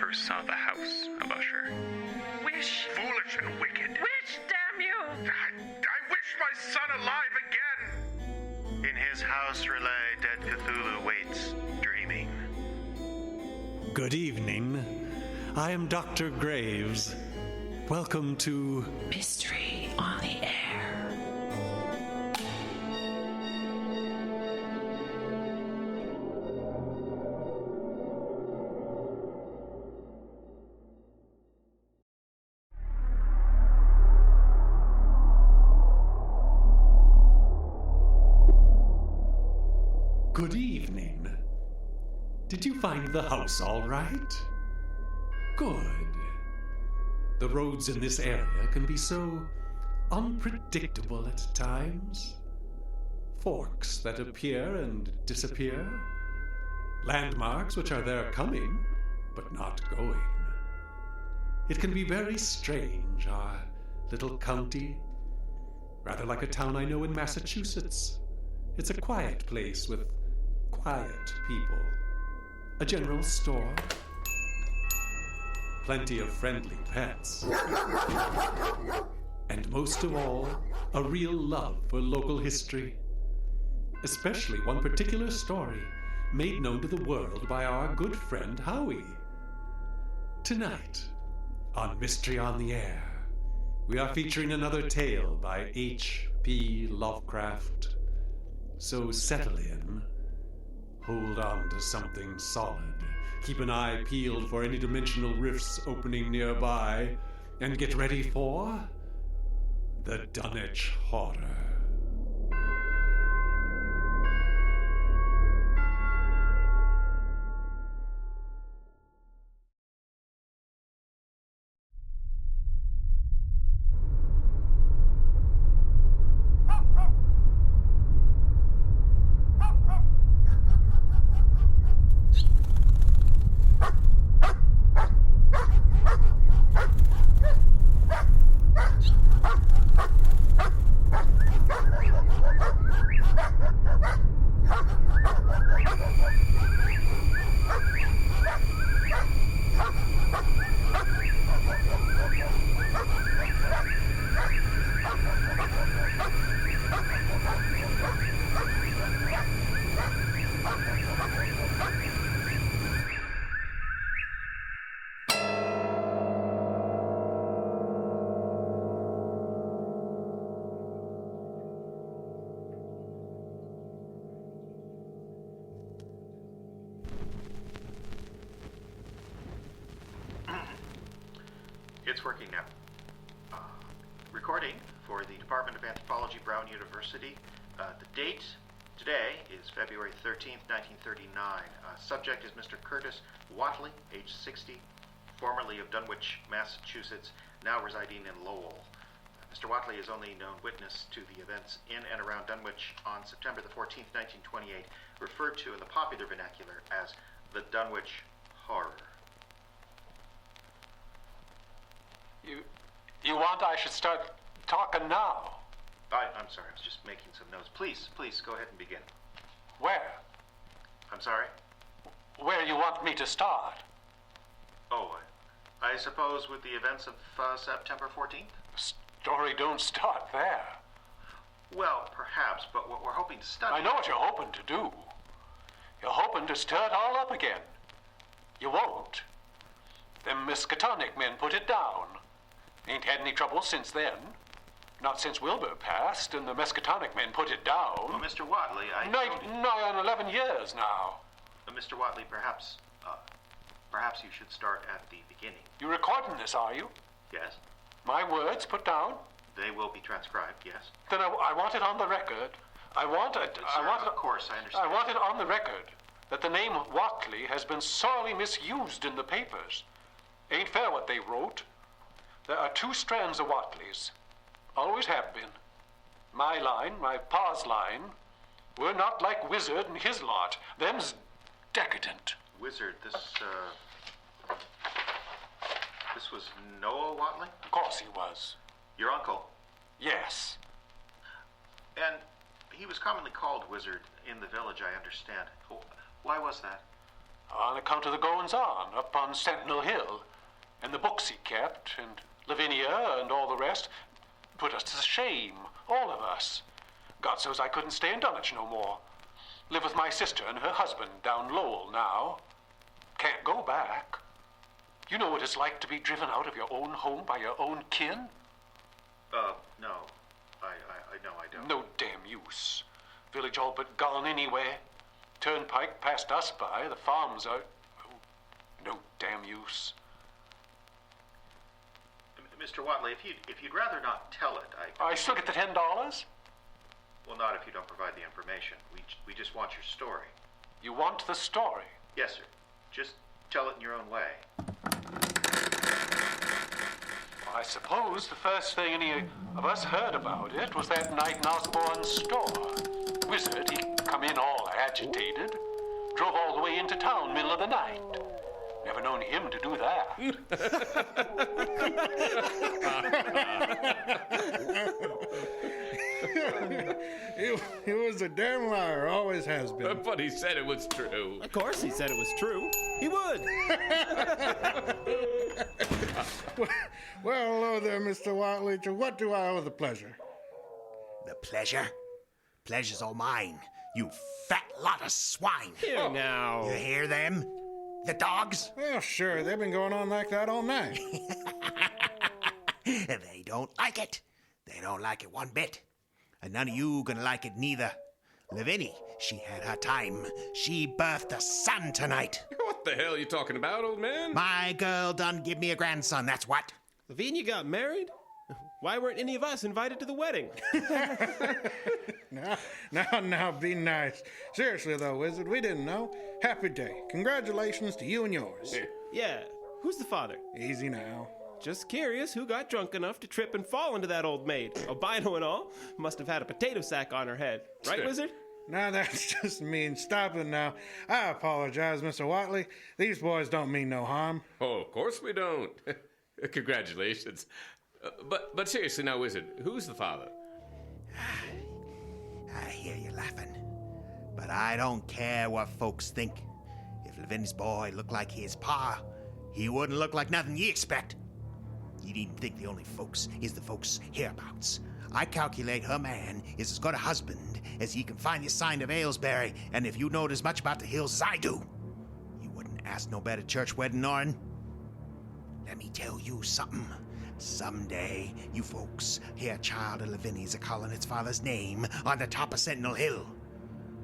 first saw the house of Usher. Wish. Foolish and wicked. Wish, damn you! I wish my son alive again! In his house relay, dead Cthulhu waits, dreaming. Good evening. I am Dr. Graves. Welcome to Mystery on the Air. Good evening. Did you find the house all right? Good. The roads in this area can be so unpredictable at times. Forks that appear and disappear. Landmarks which are there coming, but not going. It can be very strange, our little county. Rather like a town I know in Massachusetts. It's a quiet place with quiet people. A general store. Plenty of friendly pets. And most of all, a real love for local history. Especially one particular story made known to the world by our good friend Howie. Tonight, on Mystery on the Air, we are featuring another tale by H.P. Lovecraft. So settle in, hold on to something solid, keep an eye peeled for any dimensional rifts opening nearby, and get ready for the Dunwich Horror. It's working now. Recording for the Department of Anthropology, Brown University. The date today is February 13th, 1939. Subject is Mr. Curtis Watley, age 60, formerly of Dunwich, Massachusetts, now residing in Lowell. Mr. Watley is only known witness to the events in and around Dunwich on September the 14th, 1928, referred to in the popular vernacular as the Dunwich Horror. You want I should start talking now? I'm sorry, I was just making some notes. Please, go ahead and begin. Where? I'm sorry? Where you want me to start? Oh, I suppose with the events of September 14th? Story don't start there. Well, perhaps, but what we're hoping to study... I know what you're hoping to do. You're hoping to stir it all up again. You won't. Them Miskatonic men put it down. Ain't had any trouble since then. Not since Wilbur passed, and the Miskatonic men put it down. Well, Mr. Watley, Nigh on 11 years now. Mr. Watley, perhaps you should start at the beginning. You recording this, are you? Yes. My words put down? They will be transcribed, yes. Then I want it on the record. Of course, I understand. I want it on the record that the name Watley has been sorely misused in the papers. Ain't fair what they wrote. There are two strands of Watleys. Always have been. My line, my pa's line, we're not like Wizard and his lot. Them's decadent. Wizard, this was Noah Watley? Of course he was. Your uncle? Yes. And he was commonly called Wizard in the village, I understand. Why was that? on account of the goings-on up on Sentinel Hill, and the books he kept, and Lavinia and all the rest. Put us to shame, all of us. God knows I couldn't stay in Dunwich no more. Live with my sister and her husband down Lowell now. Can't go back. You know what it's like to be driven out of your own home by your own kin? No. I know I don't. No damn use. Village all but gone anyway. Turnpike passed us by. The farms are... oh, no damn use. Mr. Watley, if you'd rather not tell it, I still get the $10? Well, not if you don't provide the information. We just want your story. You want the story? Yes, sir. Just tell it in your own way. I suppose the first thing any of us heard about it was that night in Osborne's store. Wizard, he come in all agitated, drove all the way into town middle of the night. Never known him to do that. He was a damn liar, always has been. But he said it was true. Of course he said it was true. He would. Well, hello there, Mr. Watley. To what do I owe the pleasure? The pleasure? Pleasure's all mine, you fat lot of swine. Here now. You hear them? The dogs? Well, sure, they've been going on like that all night. They don't like it. They don't like it one bit. And none of you gonna like it neither. Lavinia, she had her time. She birthed a son tonight. What the hell are you talking about, old man? My girl done give me a grandson, that's what. Lavinia got married? Why weren't any of us invited to the wedding? Now, be nice. Seriously, though, Wizard, we didn't know. Happy day. Congratulations to you and yours. Yeah. Who's the father? Easy now. Just curious who got drunk enough to trip and fall into that old maid. Albino and all. Must have had a potato sack on her head. Right, Wizard? Now, that's just mean. Stop it now. I apologize, Mr. Watley. These boys don't mean no harm. Oh, of course we don't. Congratulations. But seriously now, Wizard, who's the father? I hear you laughing, but I don't care what folks think. If Lavinia's boy looked like his pa, he wouldn't look like nothing you expect. You needn't think the only folks is the folks hereabouts. I calculate her man is as good a husband as he can find the sign of Aylesbury, and if you knowed as much about the hills as I do, you wouldn't ask no better church wedding, Norrin. Let me tell you something. Someday, you folks hear a child of Lavinia's a-calling its father's name on the top of Sentinel Hill.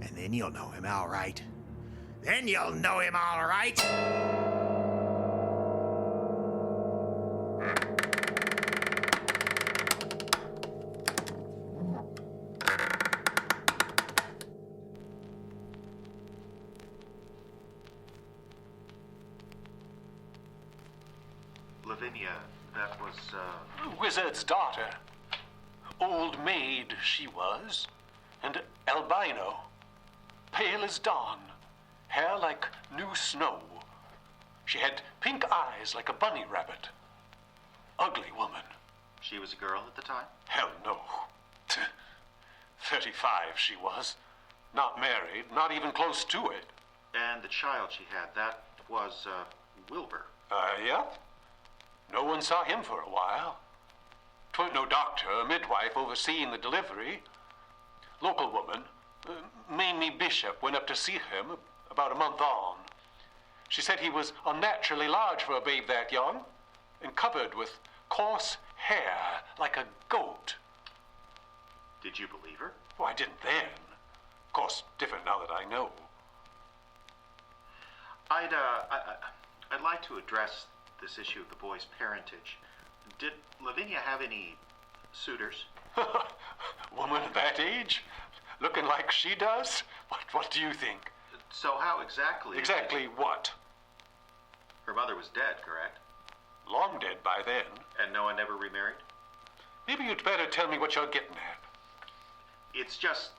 And then you'll know him all right. Then you'll know him all right. Lavinia, that was, Wizard's daughter. Old maid she was, and albino. Pale as dawn, hair like new snow. She had pink eyes like a bunny rabbit. Ugly woman. she was a girl at the time? Hell no. 35 she was. Not married, not even close to it. And the child she had, that was, Wilbur. Yeah. No one saw him for a while. 'Twan't no doctor or midwife overseeing the delivery. Local woman, Mamie Bishop, went up to see him about a month on. She said he was unnaturally large for a babe that young, and covered with coarse hair like a goat. Did you believe her? Well, I didn't then. Of course, different now that I know. I'd like to address this issue of the boy's parentage. Did Lavinia have any suitors? Woman at that age? Looking like she does? What do you think? So how exactly... Exactly what? Her mother was dead, correct? Long dead by then. And no one ever remarried? Maybe you'd better tell me what you're getting at. It's just,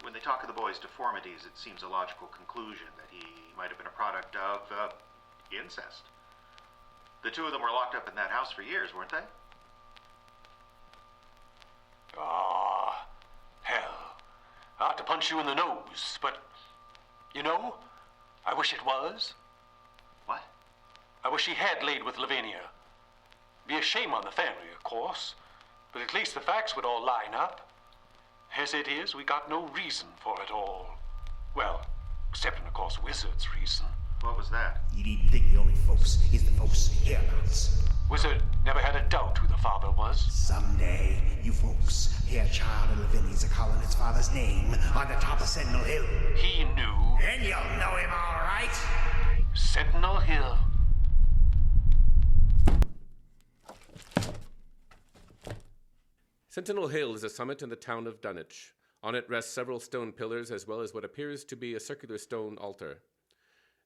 when they talk of the boy's deformities, it seems a logical conclusion that he might have been a product of, incest. The two of them were locked up in that house for years, weren't they? Ah, hell. I ought to punch you in the nose, but, you know, I wish it was. I wish he had laid with Lavinia. Be a shame on the family, of course, but at least the facts would all line up. As it is, we got no reason for it all. Well, except, of course, Wizard's reason. What was that? You needn't think the only folks is the folks hereabouts. Wizard never had a doubt who the father was. Someday, you folks, Hairchild and Lavinia's are calling his father's name on the top of Sentinel Hill. He knew. And you'll know him all right. Sentinel Hill. Sentinel Hill is a summit in the town of Dunwich. On it rest several stone pillars as well as what appears to be a circular stone altar.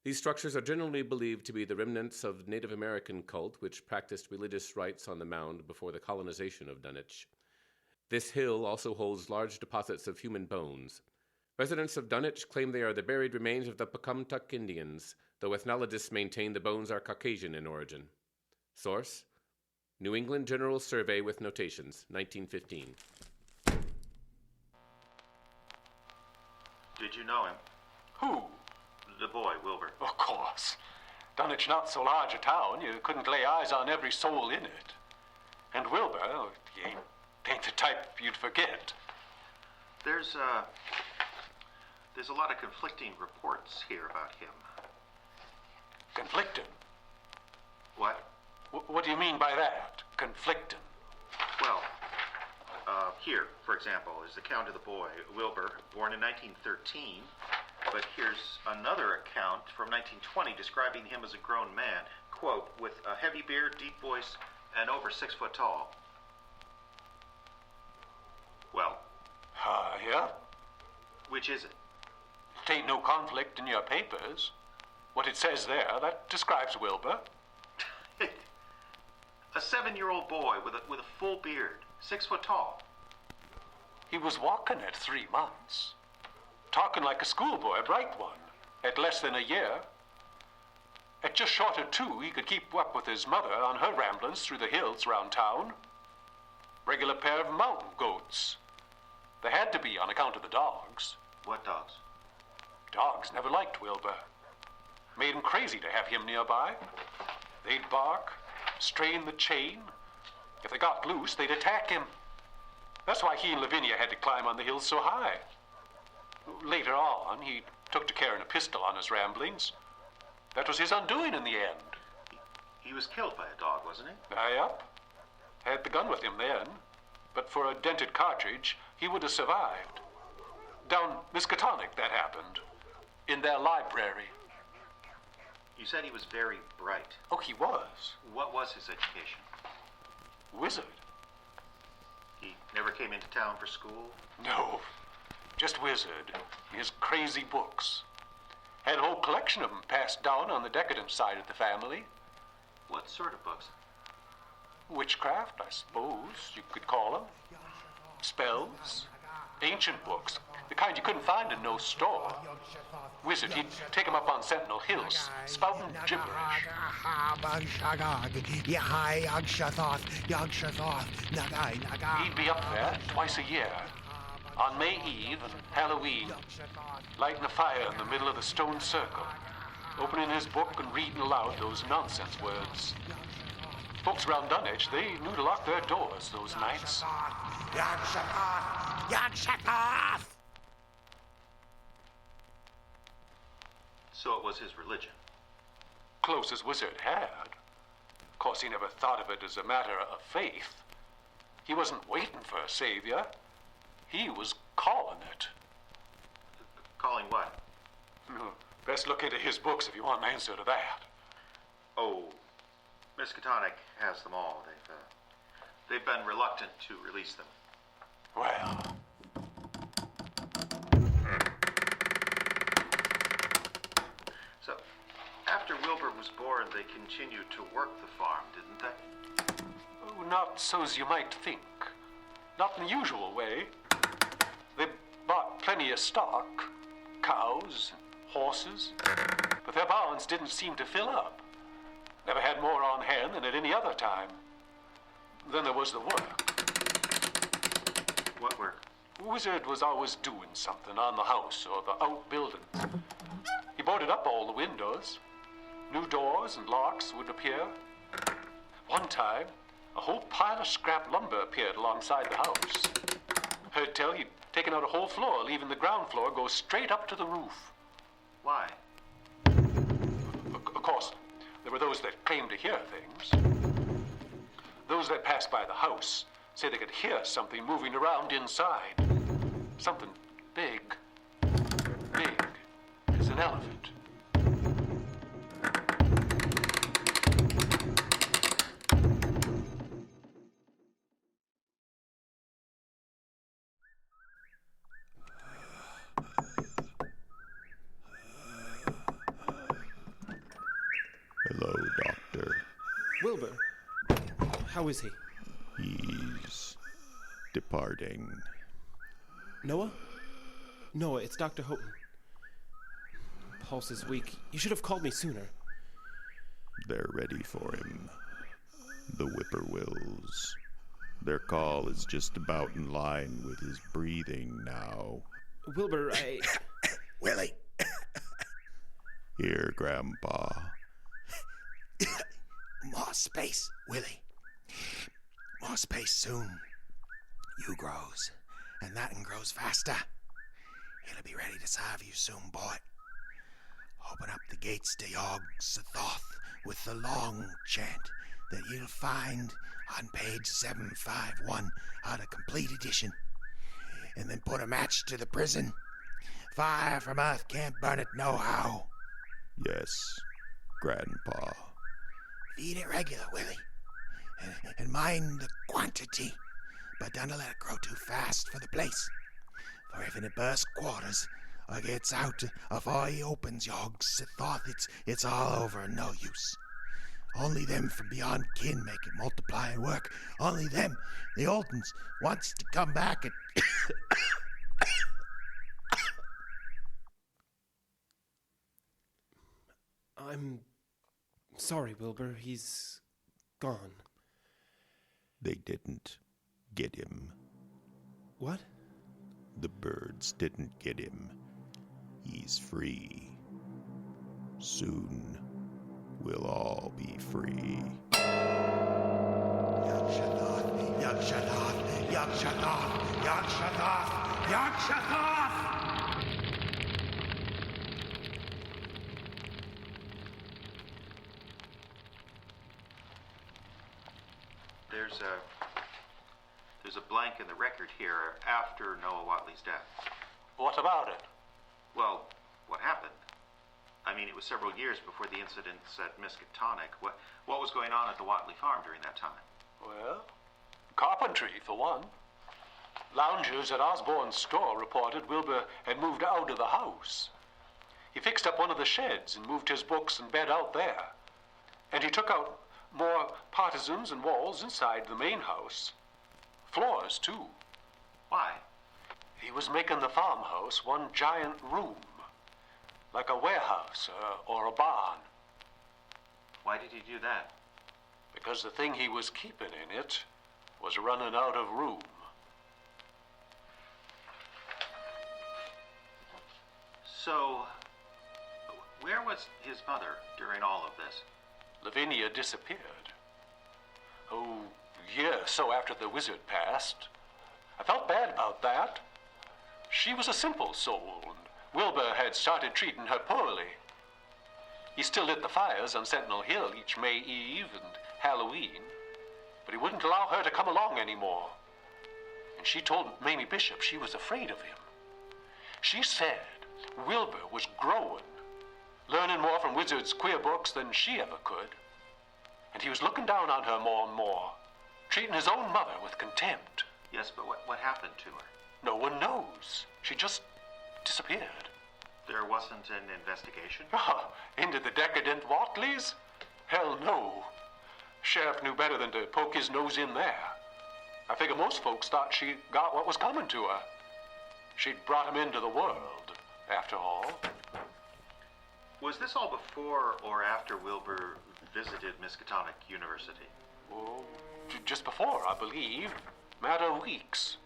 These structures are generally believed to be the remnants of Native American cult which practiced religious rites on the mound before the colonization of Dunwich. This hill also holds large deposits of human bones. Residents of Dunwich claim they are the buried remains of the Pocumtuck Indians, though ethnologists maintain the bones are Caucasian in origin. Source: New England General Survey with Notations, 1915. Did you know him? Who? The boy, Wilbur. Of course. Dunwich not so large a town, you couldn't lay eyes on every soul in it. And Wilbur, he ain't the type you'd forget. There's a lot of conflicting reports here about him. Conflicting? What? What do you mean by that? Conflicting? Well, here, for example, is the account of the boy, Wilbur, born in 1913. But here's another account from 1920 describing him as a grown man, quote, with a heavy beard, deep voice, and over 6 foot tall. Well? Yeah? Which is it? It ain't no conflict in your papers. What it says there, that describes Wilbur. A 7-year-old boy with a full beard, 6 foot tall. He was walking at 3 months. Talking like a schoolboy, a bright one, at less than a year. At just short of 2, he could keep up with his mother on her ramblings through the hills round town. Regular pair of mountain goats. They had to be on account of the dogs. What dogs? Dogs never liked Wilbur. Made him crazy to have him nearby. They'd bark, strain the chain. If they got loose, they'd attack him. That's why he and Lavinia had to climb on the hills so high. Later on, he took to carrying a pistol on his ramblings. That was his undoing in the end. He was killed by a dog, wasn't he? Yep. Had the gun with him then. But for a dented cartridge, he would have survived. Down Miskatonic, that happened. In their library. You said he was very bright. Oh, he was. What was his education? Wizard. He never came into town for school? No. Just Wizard. His crazy books. Had a whole collection of them passed down on the decadent side of the family. What sort of books? Witchcraft, I suppose you could call them. Spells. Ancient books. The kind you couldn't find in no store. Wizard, he'd take them up on Sentinel Hills, spouting gibberish. He'd be up there twice a year. On May Eve and Halloween, lighting a fire in the middle of the stone circle, opening his book and reading aloud those nonsense words. Folks around Dunwich, they knew to lock their doors those nights. So it was his religion. Close as Wizard had. Of course, he never thought of it as a matter of faith. He wasn't waiting for a savior. He was calling it. Calling what? Best look into his books if you want an answer to that. Oh, Miskatonic has them all. They've been reluctant to release them. Well... So, after Wilbur was born, they continued to work the farm, didn't they? Oh, not so as you might think. Not in the usual way. They bought plenty of stock, cows, horses, but their barns didn't seem to fill up. Never had more on hand than at any other time. Then there was the work. What work? Wizard was always doing something on the house or the outbuildings. He boarded up all the windows. New doors and locks would appear. One time, a whole pile of scrap lumber appeared alongside the house. Heard tell he'd taken out a whole floor, leaving the ground floor go straight up to the roof. Why? Of course, there were those that claimed to hear things. Those that passed by the house say they could hear something moving around inside. Something big. Big as an elephant. Hello, Doctor. Wilbur, how is he? He's departing. Noah? Noah, it's Dr. Houghton. Pulse is weak. You should have called me sooner. They're ready for him. The whippoorwills. Their call is just about in line with his breathing now. Wilbur, I... Willie. Here, Grandpa. More space, Willie. More space soon. You grows, and that'n grows faster. He'll be ready to serve you soon, boy. Open up the gates to Yog Sothoth with the long chant that you'll find on page 751 out of complete edition. And then put a match to the prison. Fire from earth can't burn it nohow. Yes, Grandpa. Feed it regular, Willie. And mind the quantity. But don't let it grow too fast for the place. For if it bursts quarters or gets out afore he opens Yog Sothoth, it's all over and no use. Only them from beyond kin make it multiply and work. Only them, the old uns, wants to come back and... I'm sorry, Wilbur. He's gone. They didn't get him. What? The birds didn't get him. He's free. Soon, we'll all be free. Yog Sothoth, Yog Sothoth, Yog Sothoth, Yog Sothoth, Yog Sothoth! There's a blank in the record here after Noah Watley's death. What about it? Well, what happened? I mean, it was several years before the incidents at Miskatonic. What was going on at the Watley farm during that time? Well, carpentry, for one. Loungers at Osborne's store reported Wilbur had moved out of the house. He fixed up one of the sheds and moved his books and bed out there. And he took out more partisans and walls inside the main house. Floors, too. Why? He was making the farmhouse one giant room, like a warehouse or a barn. Why did he do that? Because the thing he was keeping in it was running out of room. So, where was his mother during all of this? Lavinia disappeared. Oh, year or so after the wizard passed. I felt bad about that. She was a simple soul, and Wilbur had started treating her poorly. He still lit the fires on Sentinel Hill each May Eve and Halloween, but he wouldn't allow her to come along anymore. And she told Mamie Bishop she was afraid of him. She said Wilbur was growing, learning more from Wizard's queer books than she ever could. And he was looking down on her more and more, treating his own mother with contempt. Yes, but what happened to her? No one knows. She just disappeared. There wasn't an investigation? Oh, into the decadent Watleys? Hell no. Sheriff knew better than to poke his nose in there. I figure most folks thought she got what was coming to her. She'd brought him into the world, after all. Was this all before or after Wilbur visited Miskatonic University? Oh, just before, I believe. Matter of weeks.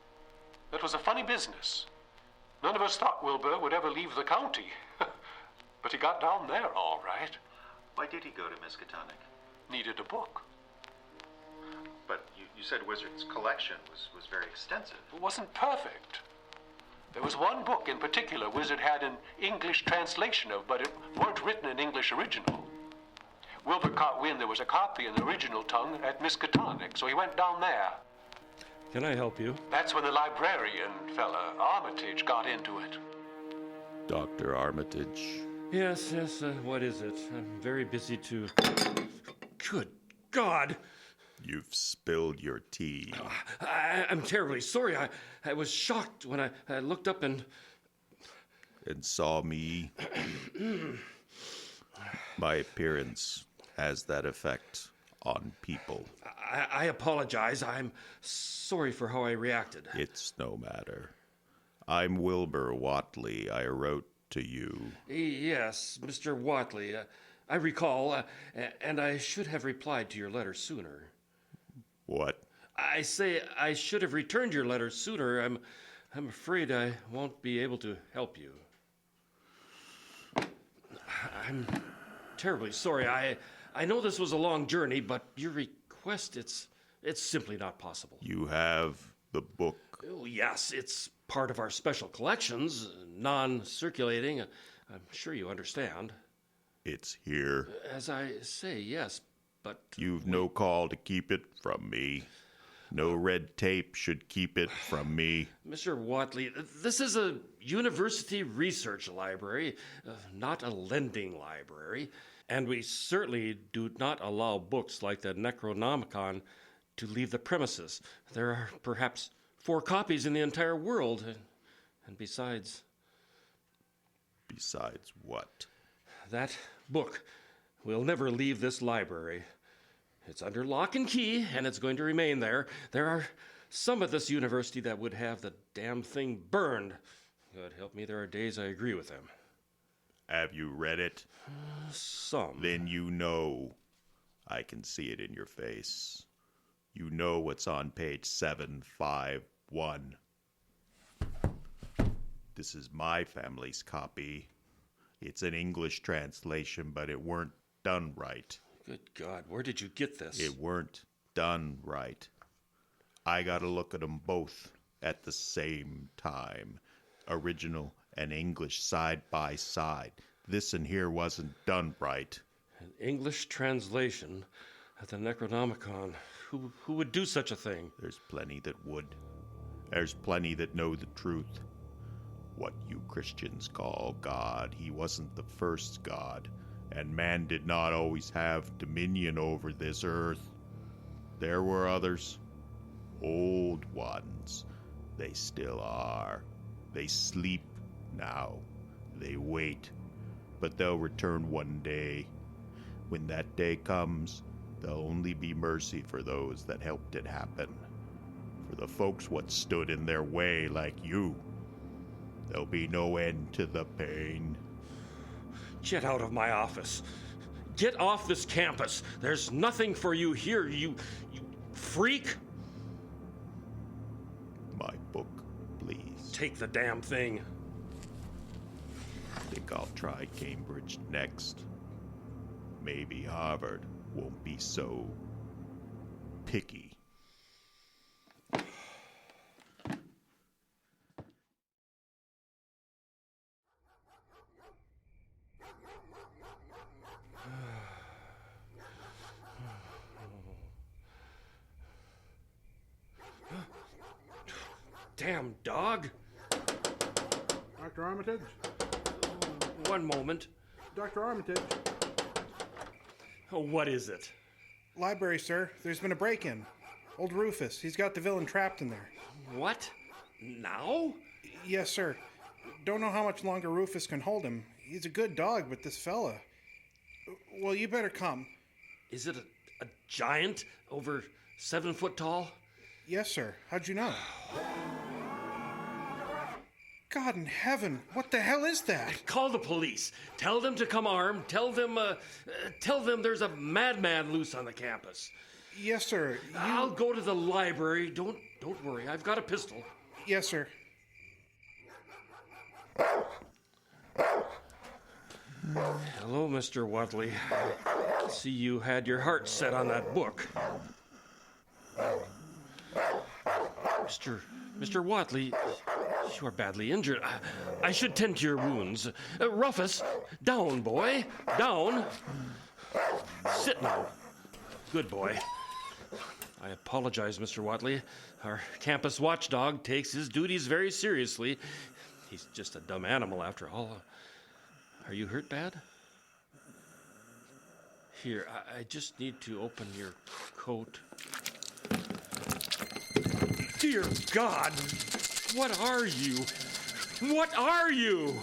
That was a funny business. None of us thought Wilbur would ever leave the county. But he got down there all right. Why did he go to Miskatonic? Needed a book. But you said Wizard's collection was very extensive. It wasn't perfect. There was one book in particular Wizard had an English translation of, but it weren't written in English original. Wilbur caught wind there was a copy in the original tongue at Miskatonic, so he went down there. Can I help you? That's when the librarian fella, Armitage, got into it. Dr. Armitage. Yes, what is it? I'm very busy to... Good God! You've spilled your tea. I'm terribly sorry. I was shocked when I looked up and saw me. My appearance has that effect on people. I apologize. I'm sorry for how I reacted. It's no matter. I'm Wilbur Watley. I wrote to you. Yes, Mr. Watley. I recall, and I should have replied to your letter sooner. What? I say I should have returned your letter sooner. I'm afraid I won't be able to help you. I'm terribly sorry. I know this was a long journey, but your request, it's simply not possible. You have the book? Oh, yes, it's part of our special collections, non-circulating. I'm sure you understand. It's here. As I say, yes, but... You've no call to keep it from me. No red tape should keep it from me. Mr. Watley, this is a university research library, not a lending library. And we certainly do not allow books like the Necronomicon to leave the premises. There are perhaps 4 copies in the entire world. And besides... Besides what? That book will never leave this library. It's under lock and key, and it's going to remain there. There are some at this university that would have the damn thing burned. God help me, there are days I agree with them. Have you read it? Some. Then you know. I can see it in your face. You know what's on page 751. This is my family's copy. It's an English translation, but it weren't done right. Good God, where did you get this? It weren't done right. I gotta look at them both at the same time. Original and English side by side. This in here wasn't done right. An English translation of the Necronomicon. Who would do such a thing? There's plenty that would. There's plenty that know the truth. What you Christians call God, he wasn't the first God, and man did not always have dominion over this earth. There were others, old ones. They still are. They sleep now. They wait, but they'll return one day. When that day comes, there'll only be mercy for those that helped it happen. For the folks what stood in their way like you, there'll be no end to the pain. Get out of my office. Get off this campus. There's nothing for you here, you freak. My book, please. Take the damn thing. Think I'll try Cambridge next. Maybe Harvard won't be so picky. Damn dog. Dr. Armitage? One moment. Dr. Armitage? Oh, what is it? Library, sir. There's been a break-in. Old Rufus. He's got the villain trapped in there. What? Now? Yes, sir. Don't know how much longer Rufus can hold him. He's a good dog, but this fella... Well, you better come. Is it a giant over 7 foot tall? Yes, sir. How'd you know? God in heaven, what the hell is that? Call the police. Tell them to come armed. Tell them there's a madman loose on the campus. Yes, sir. I'll go to the library. Don't worry. I've got a pistol. Yes, sir. Hello, Mr. Watley. See, you had your heart set on that book. Mr. Watley, you are badly injured. I should tend to your wounds. Rufus, down, boy. Down. Sit now. Good boy. I apologize, Mr. Watley. Our campus watchdog takes his duties very seriously. He's just a dumb animal after all. Are you hurt bad? Here, I just need to open your coat. Dear God! What are you? What are you?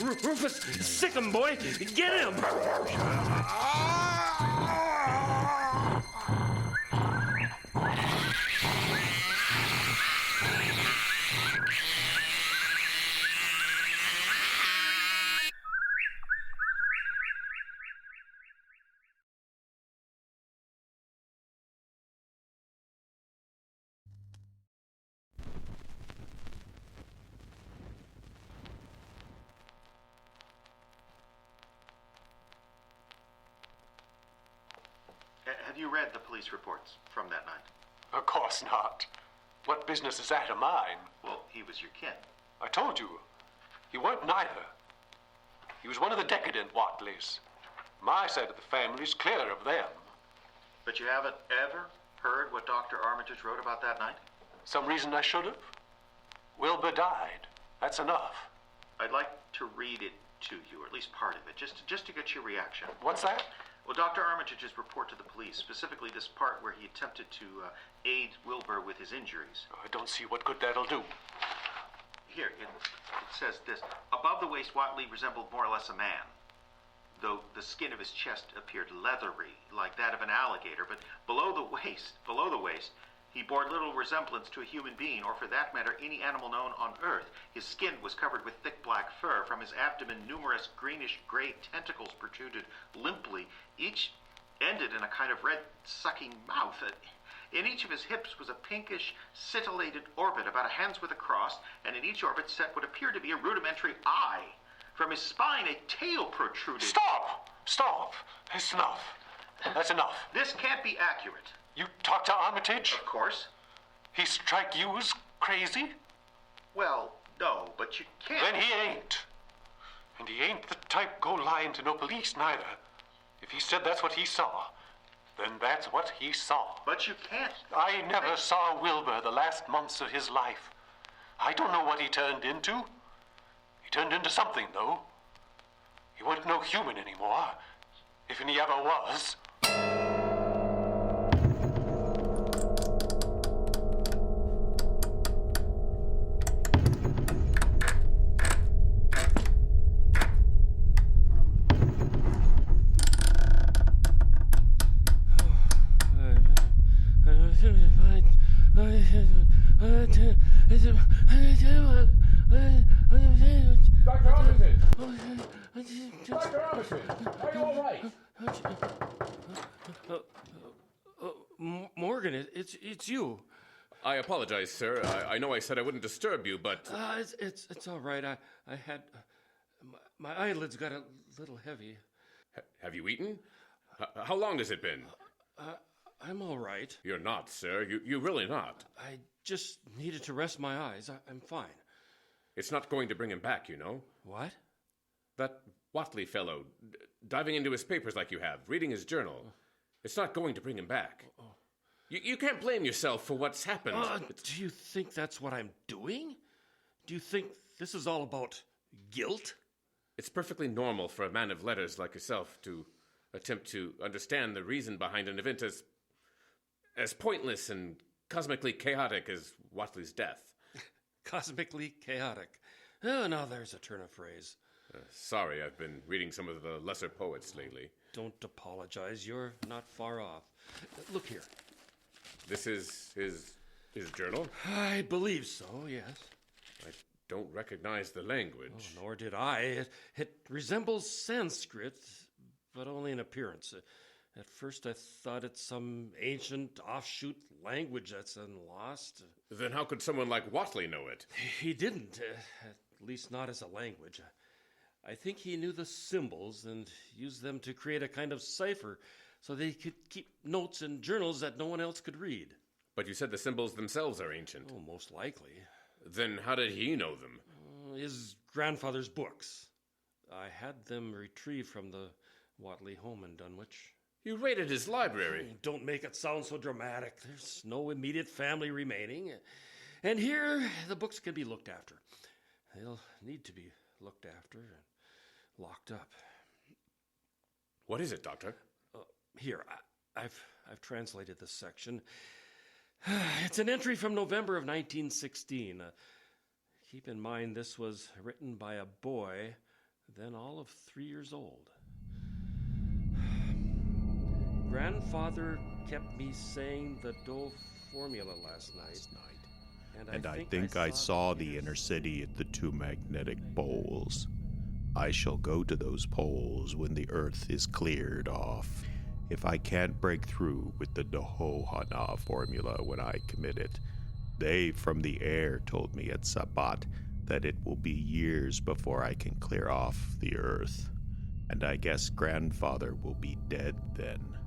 Rufus, sick him, boy! Get him! Have you read the police reports from that night? Of course not. What business is that of mine? Well, he was your kin. I told you. He weren't neither. He was one of the decadent Watleys. My side of the family's clear of them. But you haven't ever heard what Dr. Armitage wrote about that night? Some reason I should have? Wilbur died. That's enough. I'd like to read it to you, or at least part of it, just to get your reaction. What's that? Well, Dr. Armitage's report to the police, specifically this part where he attempted to aid Wilbur with his injuries. I don't see what good that'll do. Here, it says this. Above the waist, Watley resembled more or less a man, though the skin of his chest appeared leathery, like that of an alligator. But below the waist, he bore little resemblance to a human being, or for that matter, any animal known on Earth. His skin was covered with thick black fur. From his abdomen, numerous greenish-gray tentacles protruded limply. Each ended in a kind of red, sucking mouth. In each of his hips was a pinkish, scintillated orbit, about a hand's width across, and in each orbit set what appeared to be a rudimentary eye. From his spine, a tail protruded. Stop! Stop! It's enough. That's enough. This can't be accurate. You talked to Armitage? Of course. He strike you as crazy? Well, no, but you can't. Then he ain't. And he ain't the type go lying to no police, neither. If he said that's what he saw, then that's what he saw. But you can't. I never saw Wilbur the last months of his life. I don't know what he turned into. He turned into something, though. He wasn't no human anymore, if he ever was. Dr. Armitage! Dr. Armitage! Are you all right? Morgan, it's you. I apologize, sir. I know I said I wouldn't disturb you, but... It's all right. I had... my eyelids got a little heavy. Have you eaten? How long has it been? I'm all right. You're not, sir. You're really not. I just needed to rest my eyes. I'm fine. It's not going to bring him back, you know. What? That Watley fellow, diving into his papers like you have, reading his journal. It's not going to bring him back. You can't blame yourself for what's happened. Do you think that's what I'm doing? Do you think this is all about guilt? It's perfectly normal for a man of letters like yourself to attempt to understand the reason behind an event as pointless and cosmically chaotic as Watley's death. Cosmically chaotic. Oh, now there's a turn of phrase. Sorry, I've been reading some of the lesser poets lately. Don't apologize. You're not far off. Look here. This is his journal? I believe so, yes. I don't recognize the language. Oh, nor did I. It resembles Sanskrit, but only in appearance. At first I thought it's some ancient offshoot language that's been lost. Then how could someone like Watley know it? He didn't, at least not as a language. I think he knew the symbols and used them to create a kind of cipher so they could keep notes in journals that no one else could read. But you said the symbols themselves are ancient. Oh, most likely. Then how did he know them? His grandfather's books. I had them retrieved from the Watley home in Dunwich. You raided his library. Oh, don't make it sound so dramatic. There's no immediate family remaining. And here, the books can be looked after. They'll need to be looked after and locked up. What is it, Doctor? Here, I've translated this section. It's an entry from November of 1916. Keep in mind this was written by a boy, then all of 3 years old. Grandfather kept me saying the Doe formula last night. And I think I saw the inner city at the two magnetic poles. I shall go to those poles when the earth is cleared off. If I can't break through with the Dohohana formula when I commit it, they from the air told me at Sabat that it will be years before I can clear off the earth. And I guess grandfather will be dead then.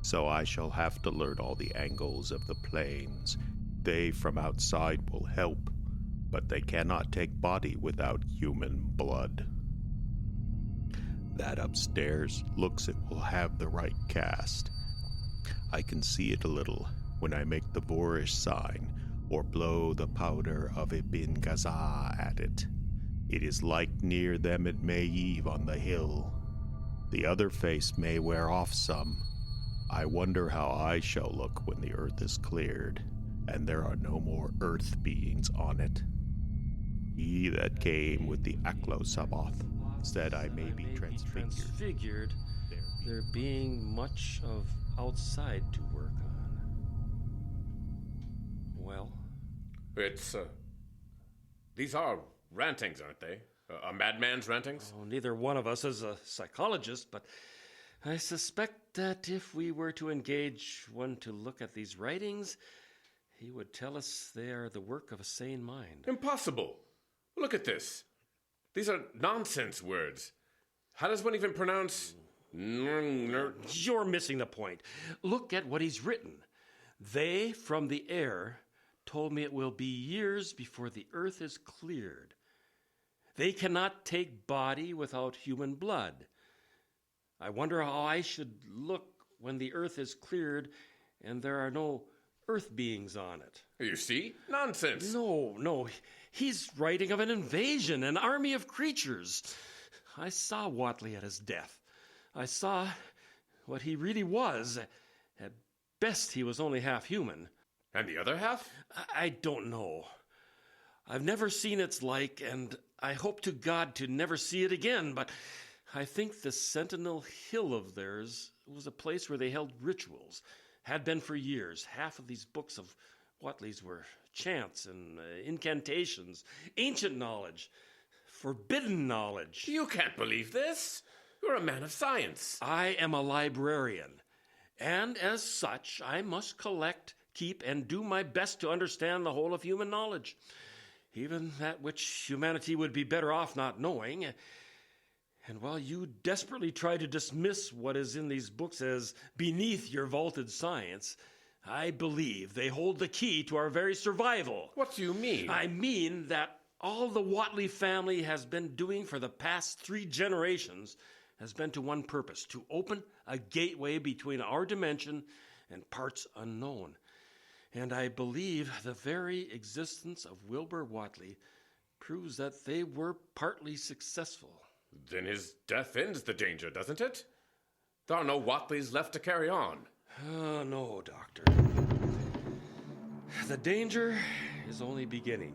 So I shall have to learn all the angles of the planes. They from outside will help, but they cannot take body without human blood. That upstairs looks it will have the right cast. I can see it a little when I make the Vorish sign or blow the powder of Ibn Gaza at it. It is like near them at Maeve on the hill. The other face may wear off some. I wonder how I shall look when the earth is cleared, and there are no more earth beings on it. He that came with the Aklo Sabath said I may be transfigured, there being much of outside to work on. Well? It's, these are rantings, aren't they? A madman's rantings? Oh, neither one of us is a psychologist, but I suspect that if we were to engage one to look at these writings, he would tell us they are the work of a sane mind. Impossible! Look at this. These are nonsense words. How does one even pronounce... You're missing the point. Look at what he's written. They from the air told me it will be years before the earth is cleared. They cannot take body without human blood. I wonder how I should look when the earth is cleared and there are no earth beings on it. You see? Nonsense. No. He's writing of an invasion, an army of creatures. I saw Watley at his death. I saw what he really was. At best, he was only half human. And the other half? I don't know. I've never seen its like, and I hope to God to never see it again, but I think the Sentinel Hill of theirs was a place where they held rituals. Had been for years. Half of these books of Watley's were chants and incantations, ancient knowledge, forbidden knowledge. You can't believe this. You're a man of science. I am a librarian, and as such, I must collect, keep, and do my best to understand the whole of human knowledge, even that which humanity would be better off not knowing. And while you desperately try to dismiss what is in these books as beneath your vaulted science, I believe they hold the key to our very survival. What do you mean? I mean that all the Watley family has been doing for the past 3 generations has been to one purpose: to open a gateway between our dimension and parts unknown. And I believe the very existence of Wilbur Watley proves that they were partly successful. Then his death ends the danger, doesn't it? There are no Watleys left to carry on. No, Doctor. The danger is only beginning.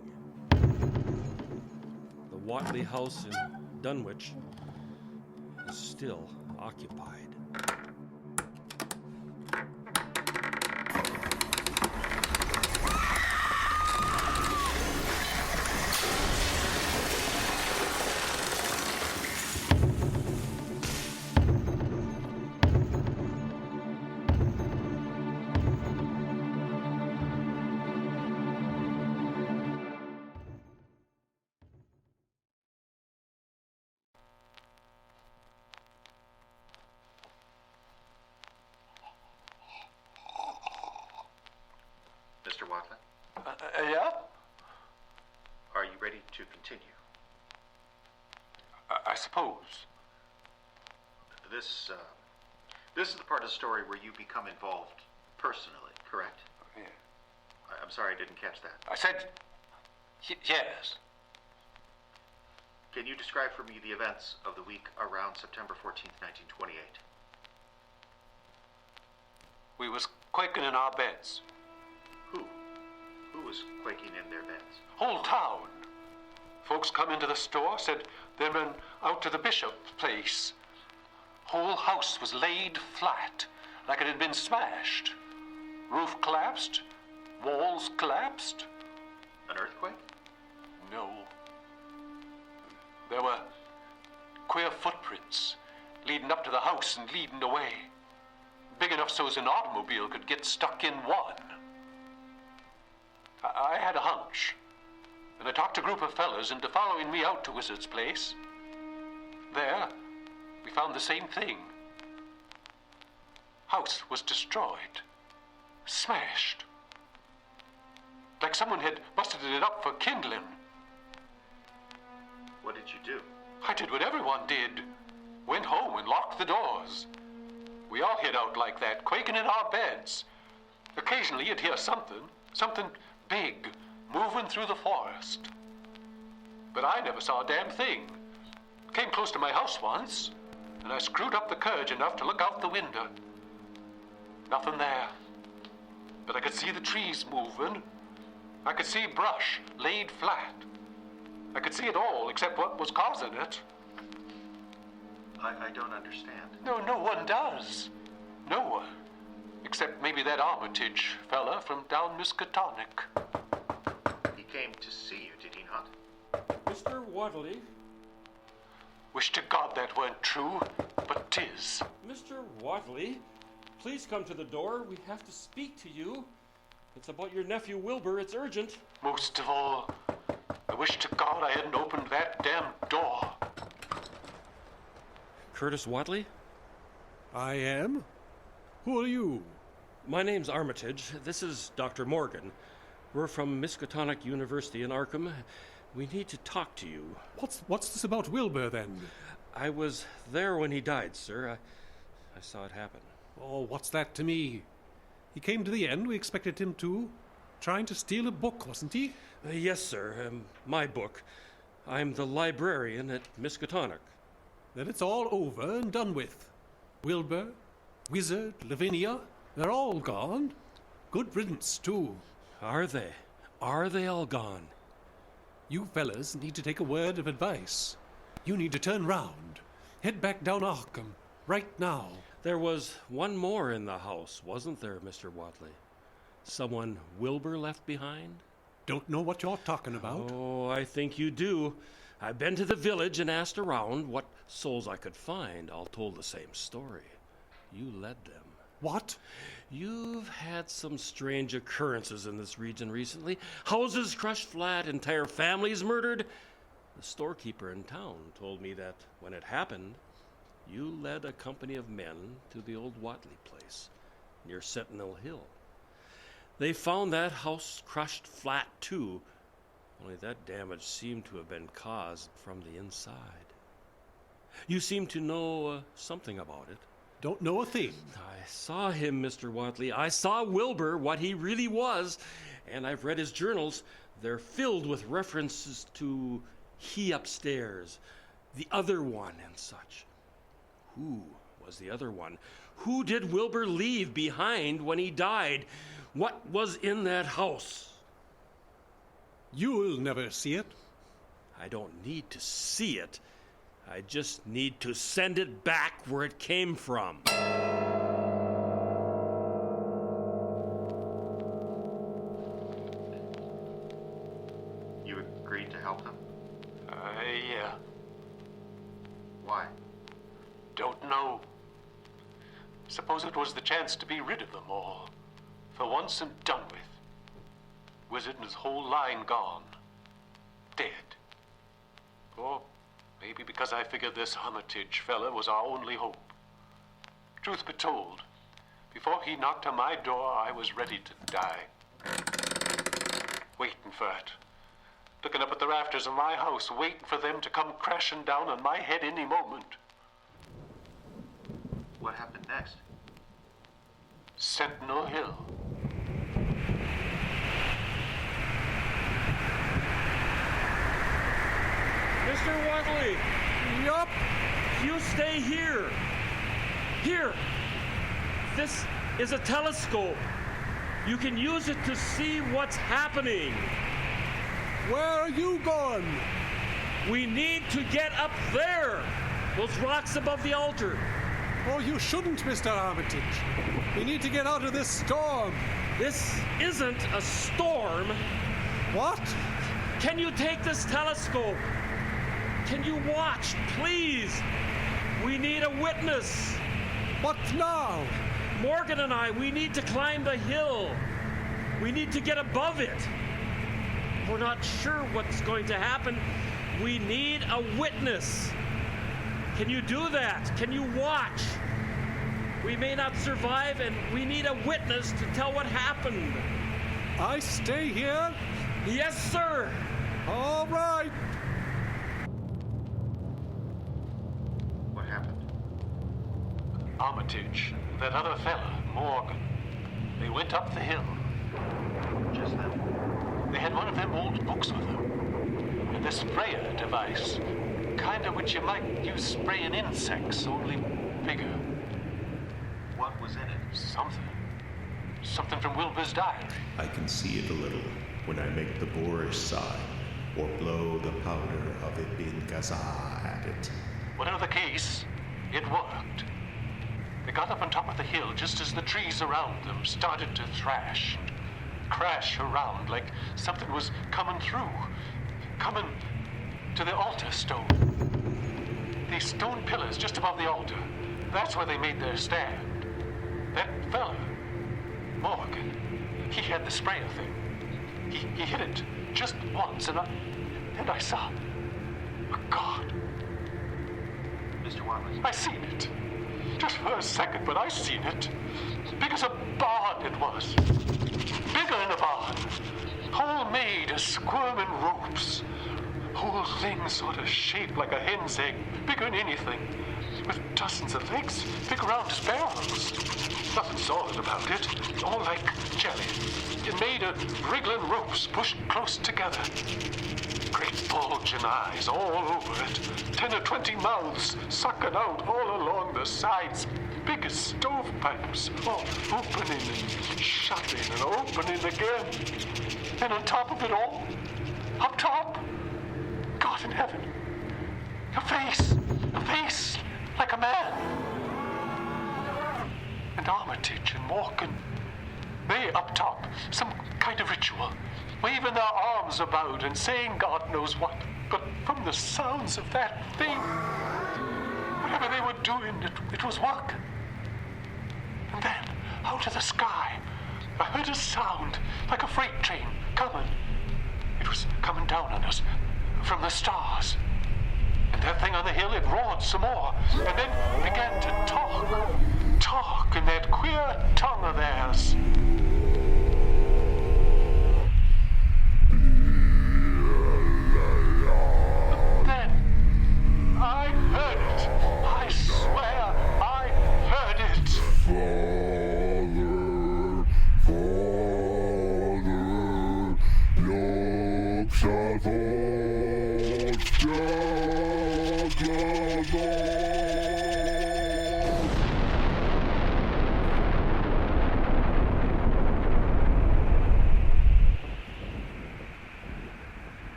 The Watley house in Dunwich is still occupied. Mr. Watley, Yeah? are you ready to continue? I suppose. This is the part of the story where you become involved personally, correct? Yeah. I'm sorry I didn't catch that. I said yes. Can you describe for me the events of the week around September 14th, 1928? We was quaking in our beds. Who? Who was quaking in their beds? Whole town. Folks come into the store, said they ran out to the bishop's place. Whole house was laid flat, like it had been smashed. Roof collapsed, walls collapsed. An earthquake? No. There were queer footprints leading up to the house and leading away. Big enough so as an automobile could get stuck in one. I had a hunch, and I talked a group of fellas into following me out to Wizard's place. There, we found the same thing. House was destroyed, smashed. Like someone had busted it up for kindling. What did you do? I did what everyone did. Went home and locked the doors. We all hid out like that, quaking in our beds. Occasionally you'd hear something big, moving through the forest. But I never saw a damn thing. Came close to my house once, and I screwed up the courage enough to look out the window. Nothing there. But I could see the trees moving. I could see brush laid flat. I could see it all except what was causing it. I don't understand. No one does. No one. Except maybe that Armitage fella from down Miskatonic. He came to see you, did he not? Mr. Watley? Wish to God that weren't true, but 'tis. Mr. Watley, please come to the door. We have to speak to you. It's about your nephew Wilbur. It's urgent. Most of all, I wish to God I hadn't opened that damn door. Curtis Watley? I am? Who are you? My name's Armitage. This is Dr. Morgan. We're from Miskatonic University in Arkham. We need to talk to you. What's this about Wilbur, then? I was there when he died, sir. I saw it happen. Oh, what's that to me? He came to the end. We expected him to. Trying to steal a book, wasn't he? Yes, sir. My book. I'm the librarian at Miskatonic. Then it's all over and done with. Wilbur, Wizard, Lavinia, they're all gone. Good riddance, too. Are they? Are they all gone? You fellas need to take a word of advice. You need to turn round. Head back down Arkham, right now. There was one more in the house, wasn't there, Mr. Watley? Someone Wilbur left behind? Don't know what you're talking about. Oh, I think you do. I've been to the village and asked around what souls I could find. All told the same story. You led them. What? You've had some strange occurrences in this region recently. Houses crushed flat, entire families murdered. The storekeeper in town told me that when it happened, you led a company of men to the old Watley place near Sentinel Hill. They found that house crushed flat, too, only that damage seemed to have been caused from the inside. You seem to know something about it. Don't know a thing. I saw him, Mr. Watley. I saw Wilbur, what he really was, and I've read his journals. They're filled with references to he upstairs, the other one, and such. Who was the other one? Who did Wilbur leave behind when he died? What was in that house? You'll never see it. I don't need to see it. I just need to send it back where it came from. You agreed to help them? Yeah. Why? Don't know. Suppose it was the chance to be rid of them all. For once and done with. Wizard and his whole line gone. Dead. Or maybe because I figured this Armitage fella was our only hope. Truth be told, before he knocked on my door, I was ready to die. waiting for it. Looking up at the rafters of my house, waiting for them to come crashing down on my head any moment. What happened next? Sentinel Hill. Mr. Watley! Yup. You stay here. Here. This is a telescope. You can use it to see what's happening. Where are you going? We need to get up there. Those rocks above the altar. Oh, you shouldn't, Mr. Armitage. We need to get out of this storm. This isn't a storm. What? Can you take this telescope? Can you watch, please? We need a witness. What now? Morgan and I, we need to climb the hill. We need to get above it. We're not sure what's going to happen. We need a witness. Can you do that? Can you watch? We may not survive, and we need a witness to tell what happened. I stay here? Yes, sir. All right. What happened? Armitage, that other fella, Morgan, they went up the hill. Just then. They had one of them old books with them. And the sprayer device. Kinda which you might use spraying insects, only bigger. What was in it? Something from Wilbur's diary. I can see it a little when I make the boorish sign or blow the powder of Ibn Gaza at it. Whatever the case, it worked. They got up on top of the hill just as the trees around them started to thrash. Crash around like something was coming through. Coming to the altar stone. These stone pillars just above the altar. That's where they made their stand. That fella, Morgan, he had the sprayer thing. He hit it just once, and I saw a god. Mr. Watley? I seen it. Just for a second, but I seen it. Big as a barn it was. Bigger than a barn. Whole made of squirming ropes. Whole thing sort of shaped like a hen's egg. Bigger than anything. With dozens of legs, big around as barrels. Nothing solid about it. All like jelly. It made of wriggling ropes pushed close together. Great bulging eyes all over it. 10 or 20 mouths sucking out all along the sides. Big as stovepipes. All opening and shutting and opening again. And on top of it all, up top, God in heaven. A face like a man. And Armitage and Morgan, they up top, some kind of ritual, waving their arms about and saying God knows what. But from the sounds of that thing, whatever they were doing, it was work. And then, out of the sky, I heard a sound like a freight train coming. It was coming down on us from the stars. And that thing on the hill, it roared some more, and then began to talk in that queer tongue of theirs. But then, I heard it. I swear, I heard it.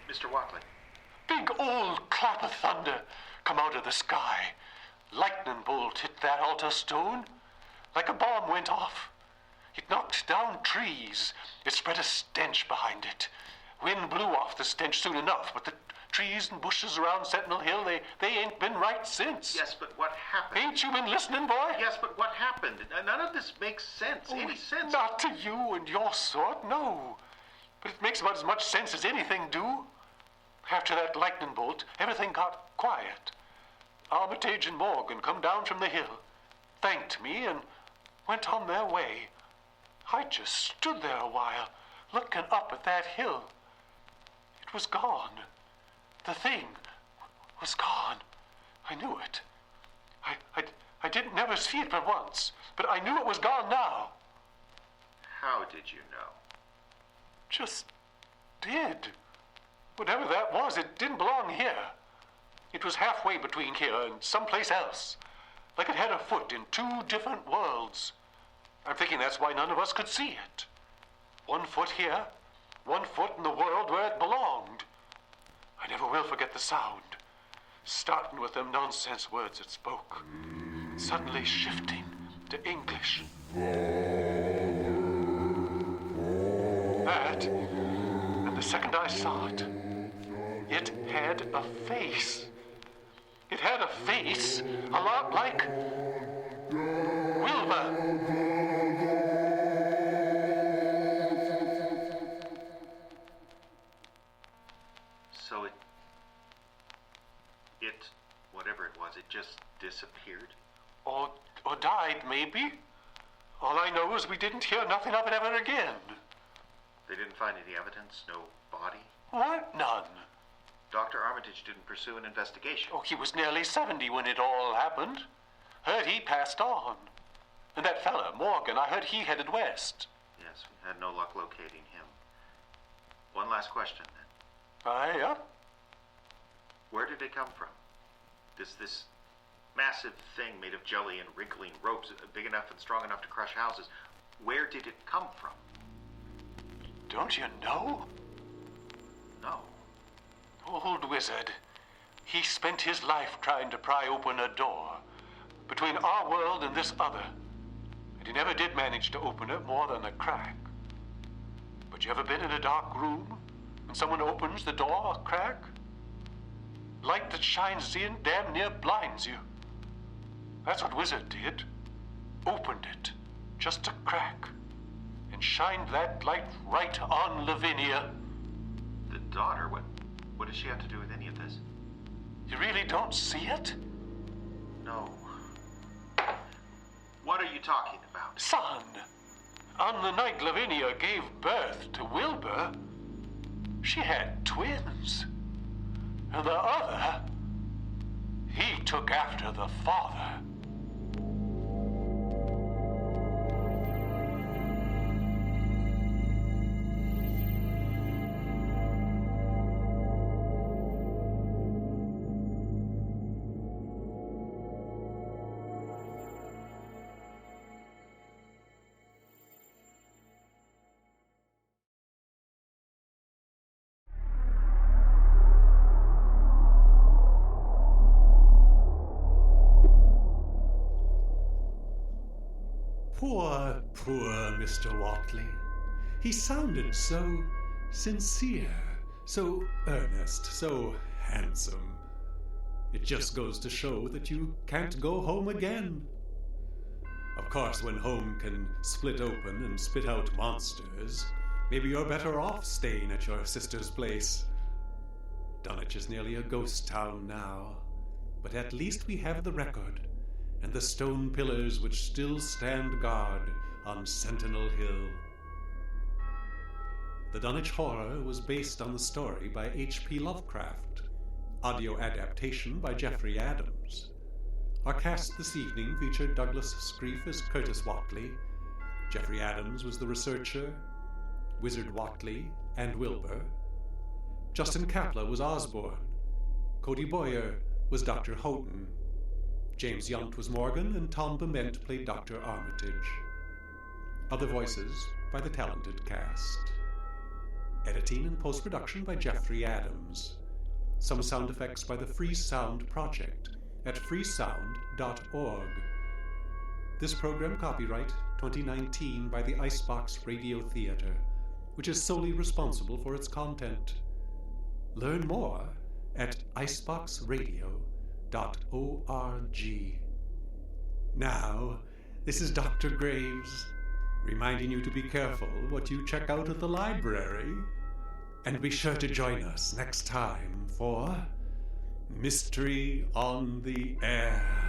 Mr. Watley? Big old clap of thunder come out of the sky. Lightning bolt hit that altar stone like a bomb went off. It knocked down trees. It spread a stench behind it. Wind blew off the stench soon enough, but the trees and bushes around Sentinel Hill, they ain't been right since. Yes, but what happened? Ain't you been listening, boy? Yes, but what happened? None of this makes sense. Any sense? Not to you and your sort, no. But it makes about as much sense as anything do. After that lightning bolt, everything got quiet. Armitage and Morgan come down from the hill, thanked me, and went on their way. I just stood there a while, looking up at that hill. It was gone. The thing was gone. I knew it. I didn't never see it but once, but I knew it was gone now. How did you know? Just did. Whatever that was, it didn't belong here. It was halfway between here and someplace else. Like it had a foot in two different worlds. I'm thinking that's why none of us could see it. One foot here, one foot in the world where it belonged. I never will forget the sound. Starting with them nonsense words it spoke. Suddenly shifting to English. That, and the second I saw it, it had a face. It had a face a lot like Wilbur. So it, whatever it was, it just disappeared? Or died, maybe. All I know is we didn't hear nothing of it ever again. They didn't find any evidence? No body? What? None. Dr. Armitage didn't pursue an investigation? Oh, he was nearly 70 when it all happened. Heard he passed on. And that fella, Morgan, I heard he headed west. Yes, we had no luck locating him. One last question, then. Yeah? Where did it come from? This massive thing made of jelly and wrinkling ropes, big enough and strong enough to crush houses. Where did it come from? Don't you know? No. Old wizard. He spent his life trying to pry open a door between our world and this other. And he never did manage to open it more than a crack. But you ever been in a dark room and someone opens the door a crack? Light that shines in damn near blinds you. That's what Wizard did. Opened it, just a crack, and shined that light right on Lavinia. The daughter? What does she have to do with any of this? You really don't see it? No. What are you talking about? Son, on the night Lavinia gave birth to Wilbur, she had twins. And the other, he took after the father. Poor Mr. Watley. He sounded so sincere, so earnest, so handsome. It just goes to show that you can't go home again. Of course, when home can split open and spit out monsters, maybe you're better off staying at your sister's place. Dunwich is nearly a ghost town now, but at least we have the record and the stone pillars which still stand guard on Sentinel Hill. The Dunwich Horror was based on the story by H.P. Lovecraft, audio adaptation by Jeffrey Adams. Our cast this evening featured Douglas Screef as Curtis Watley, Jeffrey Adams was the researcher, Wizard Watley and Wilbur, Justin Kapla was Osborne, Cody Boyer was Dr. Houghton, James Yount was Morgan, and Tom Bement played Dr. Armitage. Other voices by the talented cast. Editing and post-production by Jeffrey Adams. Some sound effects by the Free Sound Project at freesound.org. This program copyright 2019 by the Icebox Radio Theatre, which is solely responsible for its content. Learn more at iceboxradio.org. Now, this is Dr. Graves, reminding you to be careful what you check out at the library. And be sure to join us next time for Mystery on the Air.